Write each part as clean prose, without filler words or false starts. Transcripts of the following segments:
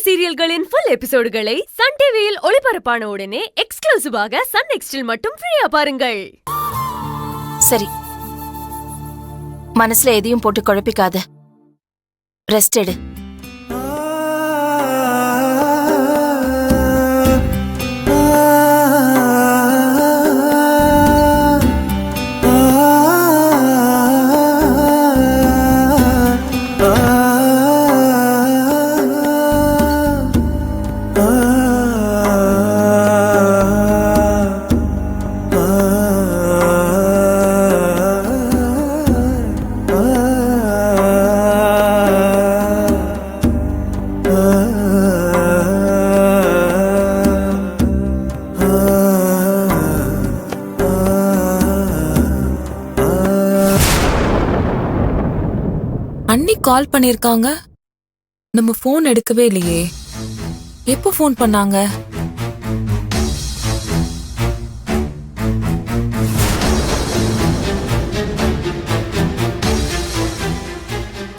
சீரியல்களின் full எபிசோடுகளை Sun டிவியில் ஒளிபரப்பான உடனே எக்ஸ்க்ளூசிவாக சன் நெக்ஸ்டில் மட்டும் ஃப்ரீயா பாருங்கள். சரி, மனசுல எதையும் போட்டு குழப்பிக்காத. ரெஸ்ட் எடு. அண்ணி கால் பண்ணிருக்காங்க. நம்ம போன் எடுக்கவே இல்லையே. எப்போ போன் பண்ணாங்க?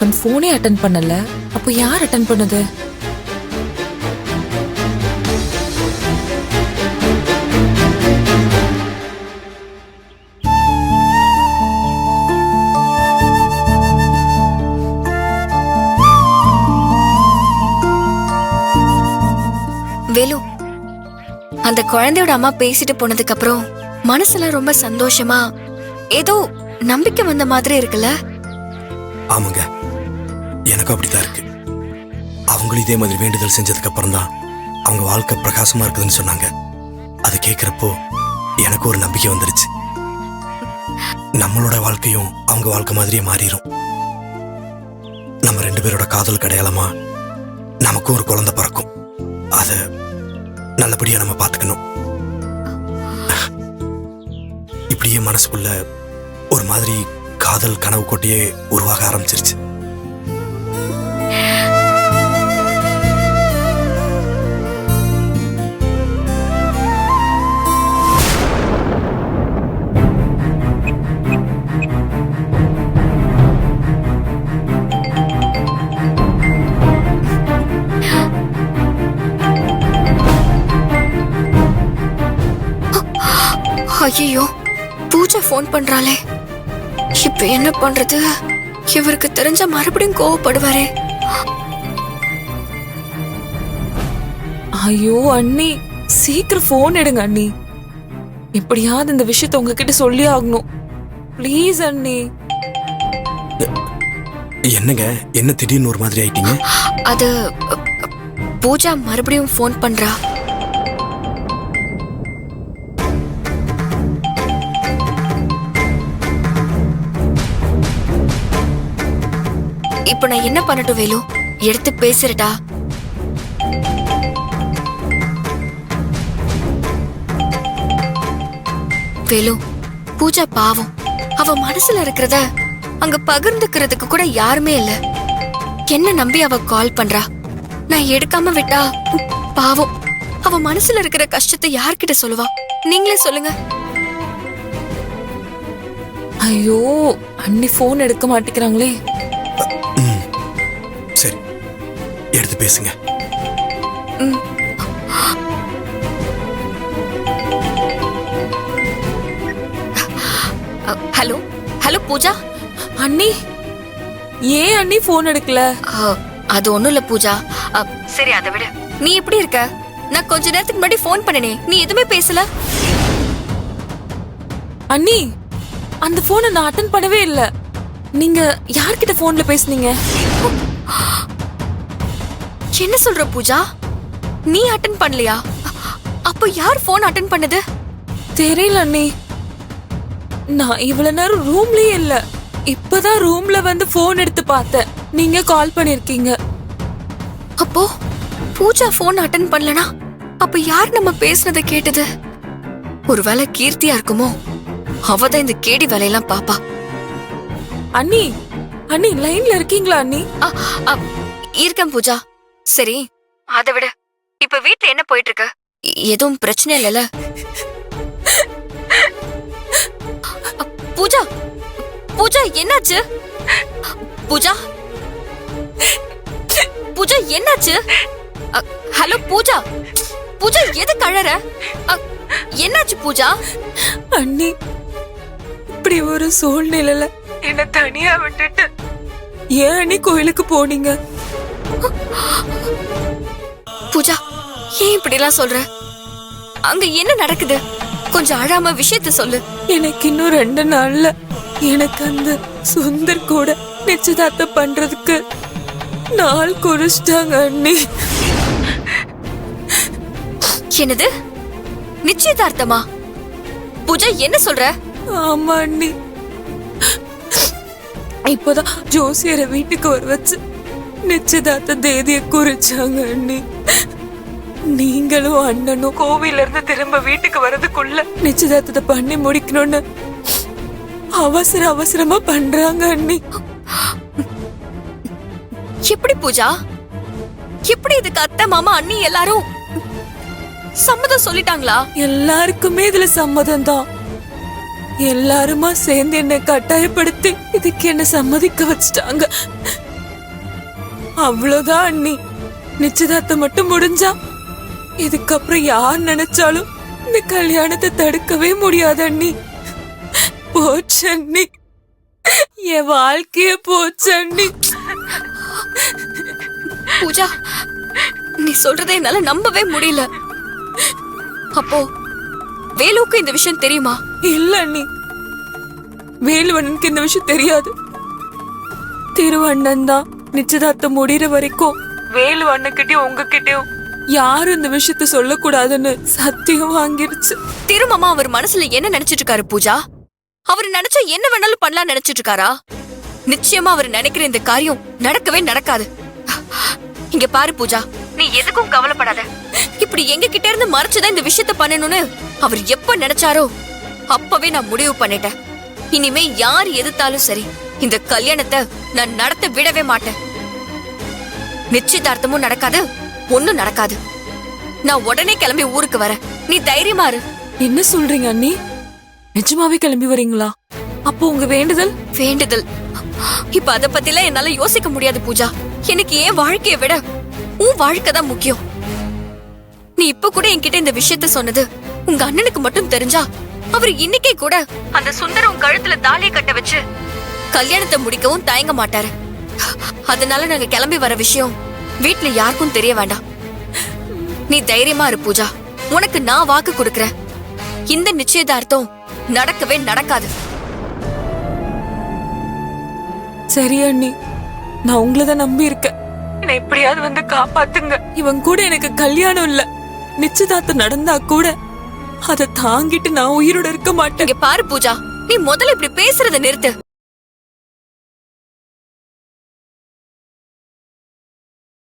நம்ம போனே அட்டெண்ட் பண்ணல. அப்போ யார் அட்டெண்ட் பண்ணது? வேலு, அந்த குழந்தையோட அம்மா பேசிட்டு போனதுக்கு அப்புறம் மனசுல ரொம்ப சந்தோஷமா ஏதோ நம்பிக்கை வந்த மாதிரி இருக்குல்ல? ஆமாங்க, எனக்கு அப்படித்தான் இருக்கு. அவங்களும் இதே மாதிரி வேண்டுதல் செஞ்சதுக்கு அப்புறம் தான் அவங்க வாழ்க்கை பிரகாசமா இருக்குதுன்னு சொன்னாங்க. அதை கேட்கிறப்போ எனக்கு ஒரு நம்பிக்கை வந்துருச்சு. நம்மளோட வாழ்க்கையும் அவங்க வாழ்க்கை மாதிரியே மாறிடும். நம்ம 2 பேரோட காதல் அடையாளமா நமக்கும் ஒரு குழந்தை பிறக்கும். அத நல்லபடியா நம்ம பாத்துக்கணும். இப்படியே மனசுக்குள்ள ஒரு மாதிரி காதல் கனவு கோட்டையே உருவாக ஆரம்பிச்சிருச்சு. ஐயோ, பூஜா போன் பண்றாளே. இப்ப என்ன பண்றது? இவருக்கு தெரிஞ்ச மறுபடியும் கோவப்படுவாரே. ஐயோ அண்ணி, சீக்கிரம் போன் எடுங்க அண்ணி. எப்படியாவது இந்த விஷயத்த உங்ககிட்ட சொல்லி ஆகணும். ப்ளீஸ் அண்ணி. என்னங்க, என்ன திடீர்னு ஒரு மாதிரி ஆயிட்டீங்க? அது பூஜா மறுபடியும் போன் பண்றா. இப்ப நான் என்ன பண்ணட்டும் வேலு? எடுத்து பேசுறடா. வேலு, பூஜா பாவம். அவ மனசுல இருக்கிறத அங்க பகிர்ந்துக்கிறதுக்கு கூட யாருமே இல்ல. என்ன நம்பி அவ கால் பண்றா. நான் எடுக்காம விட்டா பாவம் அவ மனசுல இருக்கிற கஷ்டத்தை யார்கிட்ட சொல்லுவா? நீங்களே சொல்லுங்க. ஐயோ அண்ணி போன் எடுக்க மாட்டேங்கிறாங்களே. சரி, எடுத்து பேசுங்க. Hello hello Pooja. அண்ணி, ஏன் அண்ணி போன் எடுக்கல? அது ஒண்ணும் இல்ல பூஜா. சரி, அதை விட நீ எப்படி இருக்க? நான் கொஞ்ச நேரத்துக்கு முன்னாடி போன் பண்ணனே, நீ எதுவுமே பேசல. அண்ணி, அந்த போனை நான் அட்டெண்ட் பண்ணவே இல்ல. நீங்க யார்கிட்ட போன்ல பேசுனீங்க? என்ன சொல்ற பூஜா? நீ அட்டெண்ட் பண்ணலையா? அப்ப யார் போன் அட்டெண்ட் பண்ணது? தெரியல அண்ணி. நான் இவ்வளவு நேரம் ரூம்லயே இல்ல. இப்பதான் ரூம்ல வந்து போன் எடுத்து பார்த்தேன். நீங்க கால் பண்ணிருக்கீங்க. அப்போ பூஜா போன் அட்டெண்ட் பண்ணலனா அப்ப யார் நம்ம பேசுனதை கேட்டது? ஒருவேளை கீர்த்தியா இருக்குமோ? அவதான் இந்த கேடி வேலையெல்லாம் பாப்பா. அண்ணி, அண்ணி லைன்ல இருக்கீங்களா அண்ணி? இருக்கேன் பூஜா. சரி, அதை விட இப்ப வீட்ல என்ன போயிட்டு இருக்கு? எதுவும் பிரச்சனை இல்லல? பூஜா, பூஜா என்னாச்சு? பூஜா, பூஜா என்னாச்சு? ஹலோ பூஜா, பூஜா எது கழற? என்னாச்சு பூஜா? அண்ணி, இப்படி ஒரு சூழ்நிலையில என்ன தனியா விட்டுட்டு ஏன் அண்ணி கோயிலுக்கு போனீங்க? பூஜா, ஏன் இப்படி எல்லாம் சொல்ற? அங்க என்ன நடக்குது? கொஞ்சம் அழாம விஷயத்த சொல்லு. எனக்கு இன்னும் 2 நாள்ல எனக்கு அந்த சுந்தர் கூட நிச்சயதார்த்தம் பண்றதுக்கு நாள் குறிச்சிட்டாங்க அண்ணி. என்னது நிச்சயதார்த்தமா? பூஜா என்ன சொல்ற? ஆமா அண்ணி, இப்பதான் ஜோசியரை வீட்டுக்கு வர வச்சு நிச்சயதார்த்த தேதியை குறிச்சாங்க அண்ணி. நீங்களும் அண்ணனும் கோவில இருந்து திரும்ப வீட்டுக்கு வரதுக்குள்ள நிச்சயதார்த்தத்தை பண்ணி முடிக்கணும்னு அவசரமா பண்றாங்க அண்ணி. எப்படி பூஜா? எப்படி இதுக்கு அத்தை மாமா அண்ணி எல்லாரும் சம்மதம் சொல்லிட்டாங்களா? எல்லாருக்குமே இதுல சம்மதம் தான். எல்லாருமா சேர்ந்து என்ன கட்டாயப்படுத்தி இதுக்கு என்ன சம்மதிக்க வச்சுட்டாங்க. அவ்வளவுதான் அண்ணி. நிச்சயதார்த்தம் மட்டும் முடிஞ்சா இதுக்கப்புறம் யார் நினைச்சாலும் இந்த கல்யாணத்தை தடுக்கவே முடியாது அண்ணி. போச்சு அண்ணி, என் வாழ்க்கைய போச்சு அண்ணி. பூஜா, நீ சொல்றதை என்னால நம்பவே முடியல. அப்போ வேலுவுக்கு இந்த விஷயம் தெரியுமா? இல்ல அண்ணி, வேலுவண்ணனுக்கு இந்த விஷயம் தெரியாது. திருவண்ணன் தான் நிச்சயதார்த்தம் முடிகிற வரைக்கும் வேலுவண்ணகிட்டயும் உங்ககிட்டயும் யாரும் இந்த விஷயத்த சொல்லக்கூடாதுன்னு சத்தியம் வாங்கிருச்சு. திருமாமா அவர் மனசுல என்ன நினைச்சிட்டு இருக்காரு பூஜா? அவர் நினைச்சா என்ன வேணாலும் பண்ணலாம் நினைச்சிட்டு இருக்காரா? நிச்சயமா அவர் நினைக்கிற இந்த காரியம் நடக்கவே நடக்காது. இங்க பாரு பூஜா, நீ எதுக்கும் கவலைப்படாத. இப்படி எங்க கிட்ட இருந்து மறைச்சுதான் இந்த விஷயத்த பண்ணணும்னு அவர் எப்ப நினைச்சாரோ அப்பவே நான் முடிவு பண்ணிட்டேன். இனிமே யார் எதிர்த்தாலும் சரி, இந்த கல்யாணத்தை நான் நடத்த விடவே மாட்டேன். நிச்சயதார்த்தமும் நடக்காது, ஒண்ணும் நடக்காது. நான் உடனே கிளம்பி ஊருக்கு வரேன். நீ தைரியமா இரு. என்ன சொல்றீங்க அண்ணி? நிஜமாவே கிளம்பி வரீங்களா? அப்போ உங்க வேண்டுதல்? வேண்டுதல் இப்ப அத பத்திலாம் என்னால யோசிக்க முடியாது பூஜா. எனக்கு ஏன் வாழ்க்கைய விட உன் வாழ்க்கை தான் முக்கியம். நீ இப்ப கூட என்கிட்ட இந்த விஷயத்த சொன்னது உங்க அண்ணனுக்கு மட்டும் தெரிஞ்சா அவர் இன்னைக்கே கூட அந்த சுந்தரம் கழுத்துல தாலியை கட்ட வச்சு கல்யாணத்தை முடிக்கவும் தயங்க மாட்டாரு. அதனால நாங்க கிளம்பி வர விஷயம் வீட்ல யாருக்கும் தெரிய வேண்டாம். நீ தைரியமா இரு பூஜா. உனக்கு நான் வாக்கு கொடுக்கறேன், இந்த நிச்சயதார்த்தம் நடக்கவே நடக்காது. சரி அண்ணி, நான் உங்களை தான் நம்பி இருக்கேன். என்னை எப்படியாவது வந்து காப்பாத்துங்க. இவன் கூட எனக்கு கல்யாணம் இல்ல, நிச்சயதார்த்தம் நடந்தா கூட அதை தாங்கிட்டு நான் உயிரோட இருக்க மாட்டேன். இங்க பாரு பூஜா, நீ முதல்ல இப்படி பேசுறத நிறுத்து.